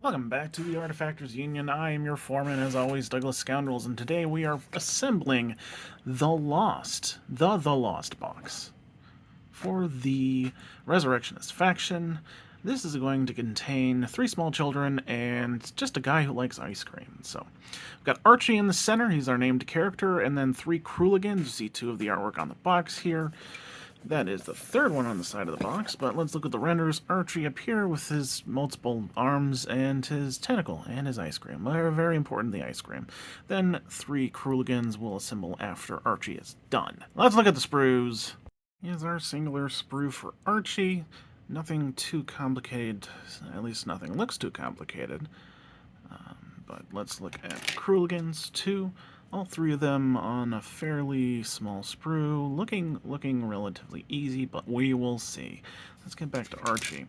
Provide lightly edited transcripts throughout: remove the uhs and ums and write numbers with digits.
Welcome back to the Artefactors Union. I am your foreman, as always, Douglas Scoundrels, and today we are assembling The Lost, the Lost box for the Resurrectionist faction. This is going to contain 3 small children and just a guy who likes ice cream. So, we've got Archie in the center, he's our named character, and then 3 Crooligans. You see 2 of the artwork on the box here. That is the 3rd one on the side of the box, but let's look at the renders. Archie up here with his multiple arms and his tentacle and his ice cream. Very important, the ice cream. Then 3 Crooligans will assemble after Archie is done. Let's look at the sprues. Here's our singular sprue for Archie. Nothing too complicated, at least nothing looks too complicated. But let's look at the Crooligans too. All 3 of them on a fairly small sprue, looking relatively easy, but we will see. Let's get back to Archie.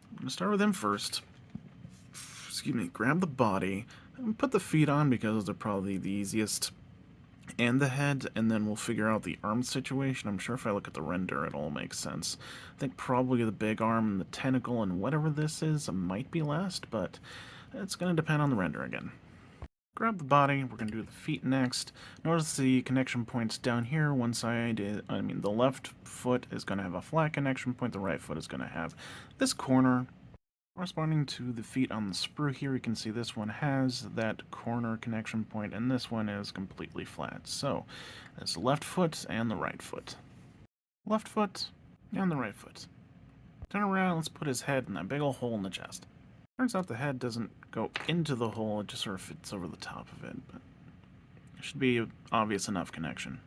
I'm going to start with him first. Excuse me, grab the body, and put the feet on because they're probably the easiest, and the head, and then we'll figure out the arm situation. I'm sure if I look at the render, it all makes sense. I think probably the big arm and the tentacle and whatever this is might be last, but it's going to depend on the render again. Grab the body, we're going to do the feet next. Notice the connection points down here. One side, the left foot is going to have a flat connection point, the right foot is going to have this corner. Corresponding to the feet on the sprue here, you can see this one has that corner connection point, and this one is completely flat. So, that's the left foot and the right foot. Left foot and the right foot. Turn around, let's put his head in that big old hole in the chest. Turns out the head doesn't go into the hole, it just sort of fits over the top of it, but it should be an obvious enough connection.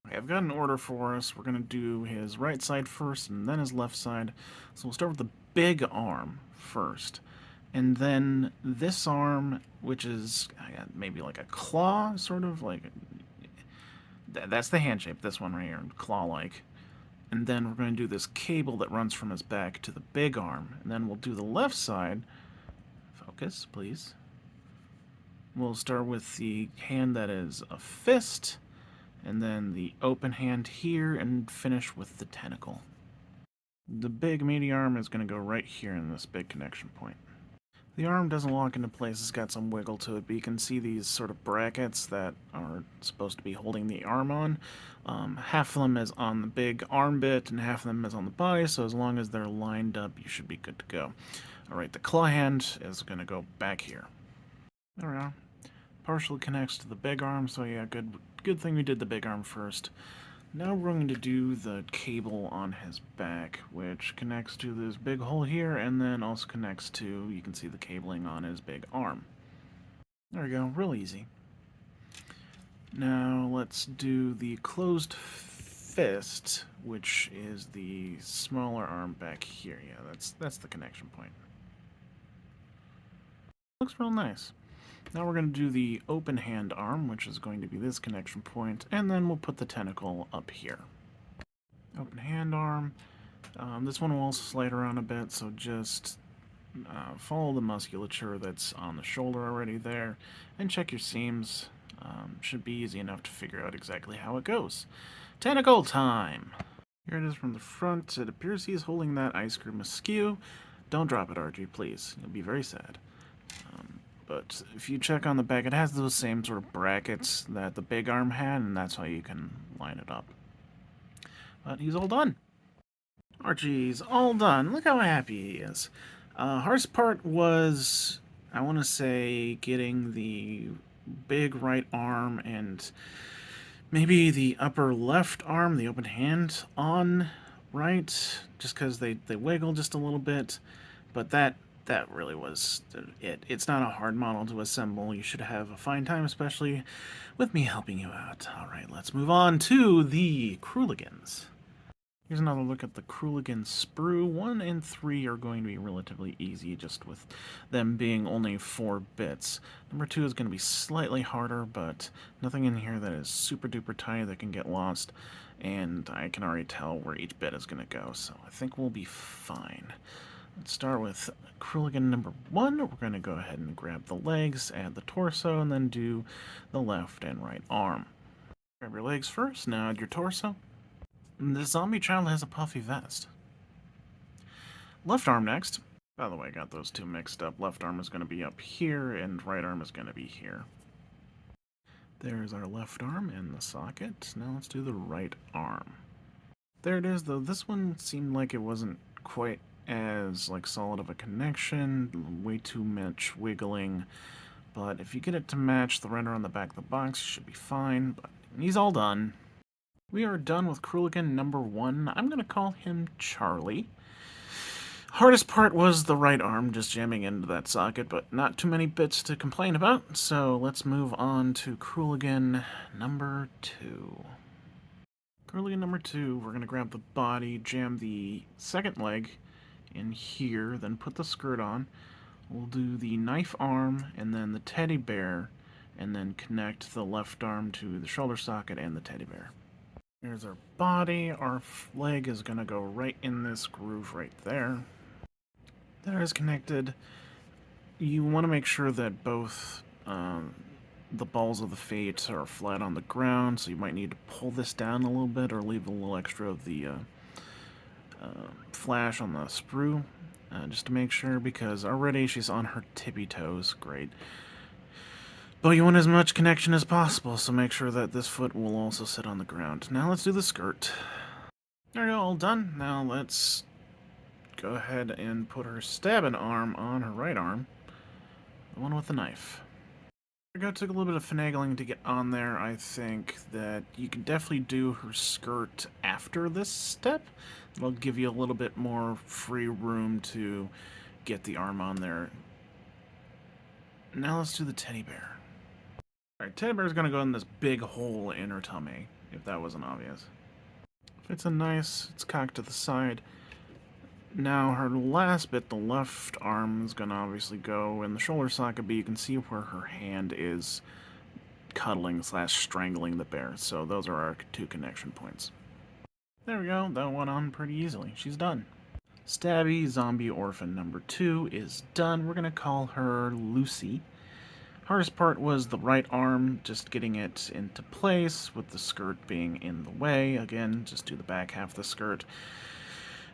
Okay, I've got an order for us. We're going to do his right side first and then his left side. So we'll start with the big arm first. And then this arm, which is maybe like a claw, sort of like... That's the hand shape, this one right here, claw-like. And then we're going to do this cable that runs from his back to the big arm. And then we'll do the left side. Focus, please. We'll start with the hand that is a fist, and then the open hand here, and finish with the tentacle. The big meaty arm is going to go right here in this big connection point. The arm doesn't lock into place, it's got some wiggle to it, but you can see these sort of brackets that are supposed to be holding the arm on. Half of them is on the big arm bit, and half of them is on the body, so as long as they're lined up, you should be good to go. Alright, the claw hand is going to go back here. There we are. Partially connects to the big arm, so yeah, good thing we did the big arm first. Now we're going to do the cable on his back, which connects to this big hole here, and then also connects to, you can see the cabling on his big arm. There we go, real easy. Now let's do the closed fist, which is the smaller arm back here. Yeah, that's the connection point. Looks real nice. Now we're going to do the open hand arm, which is going to be this connection point, and then we'll put the tentacle up here. Open hand arm. This one will also slide around a bit, so just follow the musculature that's on the shoulder already there, and check your seams. Should be easy enough to figure out exactly how it goes. Tentacle time! Here it is from the front. It appears he's holding that ice cream askew. Don't drop it, Archie, please. You'll be very sad. But if you check on the back, it has those same sort of brackets that the big arm had, and that's how you can line it up. But he's all done. Archie's all done. Look how happy he is. Hardest part was, I want to say, getting the big right arm and maybe the upper left arm, the open hand, on right, just because they wiggle just a little bit. But that really was it. It's not a hard model to assemble. You should have a fine time, especially with me helping you out. Alright, let's move on to the Crooligans. Here's another look at the Crooligan sprue. 1 and 3 are going to be relatively easy, just with them being only 4 bits. Number 2 is going to be slightly harder, but nothing in here that is super duper tiny that can get lost. And I can already tell where each bit is going to go, so I think we'll be fine. Let's start with Crooligan number 1. We're going to go ahead and grab the legs, add the torso, and then do the left and right arm. Grab your legs first, now add your torso. The zombie child has a puffy vest. Left arm next. By the way, I got those two mixed up. Left arm is going to be up here, and right arm is going to be here. There's our left arm in the socket. Now let's do the right arm. There it is, though. This one seemed like it wasn't quite as solid of a connection. Way too much wiggling. But if you get it to match the render on the back of the box, you should be fine. But he's all done. We are done with Crooligan number 1. I'm going to call him Charlie. Hardest part was the right arm just jamming into that socket, but not too many bits to complain about, so let's move on to Crooligan number 2. Crooligan number 2, we're going to grab the body, jam the second leg in here, then put the skirt on. We'll do the knife arm, and then the teddy bear, and then connect the left arm to the shoulder socket and the teddy bear. Here's our body. Our leg is going to go right in this groove right there. That is connected. You want to make sure that both the balls of the fate are flat on the ground, so you might need to pull this down a little bit or leave a little extra of the flash on the sprue, just to make sure, because already she's on her tippy toes. Great. But you want as much connection as possible, so make sure that this foot will also sit on the ground. Now let's do the skirt. There we go, all done. Now let's go ahead and put her stabbing arm on her right arm, the one with the knife. It took a little bit of finagling to get on there. I think that you can definitely do her skirt after this step. It'll give you a little bit more free room to get the arm on there. Now let's do the teddy bear. Alright, teddy bear is going to go in this big hole in her tummy, if that wasn't obvious. Fits in nice, it's cocked to the side. Now her last bit, the left arm, is going to obviously go in the shoulder socket, but you can see where her hand is cuddling / strangling the bear. So those are our 2 connection points. There we go, that went on pretty easily. She's done. Stabby Zombie Orphan number 2 is done. We're going to call her Lucy. Hardest part was the right arm, just getting it into place with the skirt being in the way. Again, just do the back half of the skirt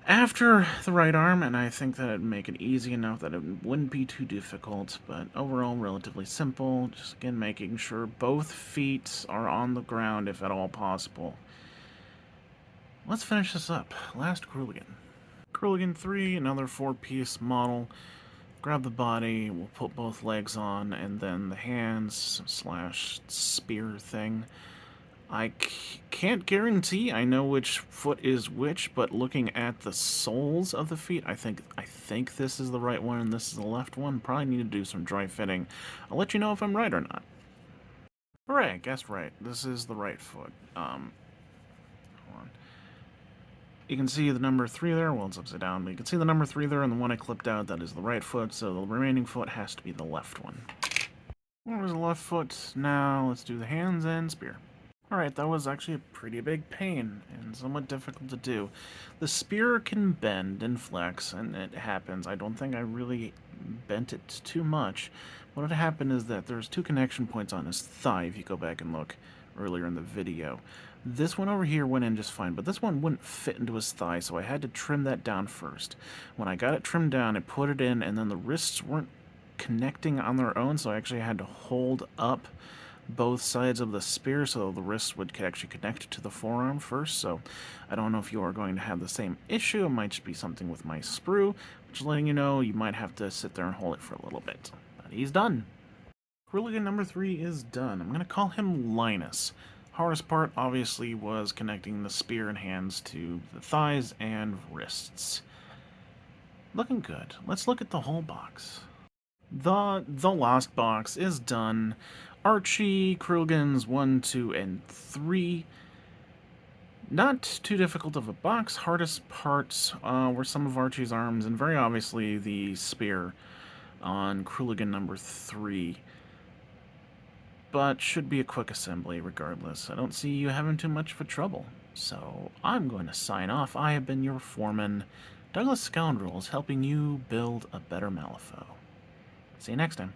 after the right arm, and I think that it'd make it easy enough that it wouldn't be too difficult, but overall relatively simple. Just again making sure both feet are on the ground if at all possible. Let's finish this up. Last Crooligan. Crooligan 3, another 4-piece model. Grab the body, we'll put both legs on, and then the hands / spear thing. I can't guarantee I know which foot is which, but looking at the soles of the feet, I think this is the right one and this is the left one. Probably need to do some dry fitting. I'll let you know if I'm right or not. Hooray, guessed right. This is the right foot. Hold on. You can see the number 3 there. Well, it's upside down, but you can see the number 3 there, and the one I clipped out, that is the right foot, so the remaining foot has to be the left one. There's the left foot. Now let's do the hands and spear. Alright, that was actually a pretty big pain, and somewhat difficult to do. The spear can bend and flex, and it happens. I don't think I really bent it too much. What had happened is that there's 2 connection points on his thigh, if you go back and look earlier in the video. This one over here went in just fine, but this one wouldn't fit into his thigh, so I had to trim that down first. When I got it trimmed down, I put it in, and then the wrists weren't connecting on their own, so I actually had to hold up both sides of the spear so the wrist would actually connect to the forearm first. So I don't know if you are going to have the same issue. It might just be something with my sprue, just letting you know you might have to sit there and hold it for a little bit. But he's done. Crooligan number 3 is done. I'm going to call him Linus. Hardest part obviously was connecting the spear and hands to the thighs and wrists. Looking good. Let's look at the whole box. The Lost box is done. Archie, Crooligans 1, 2, and 3. Not too difficult of a box. Hardest parts were some of Archie's arms, and very obviously the spear on Crooligan number 3. But should be a quick assembly regardless. I don't see you having too much of a trouble. So I'm going to sign off. I have been your foreman, Douglas Scoundrels, helping you build a better Malifaux. See you next time.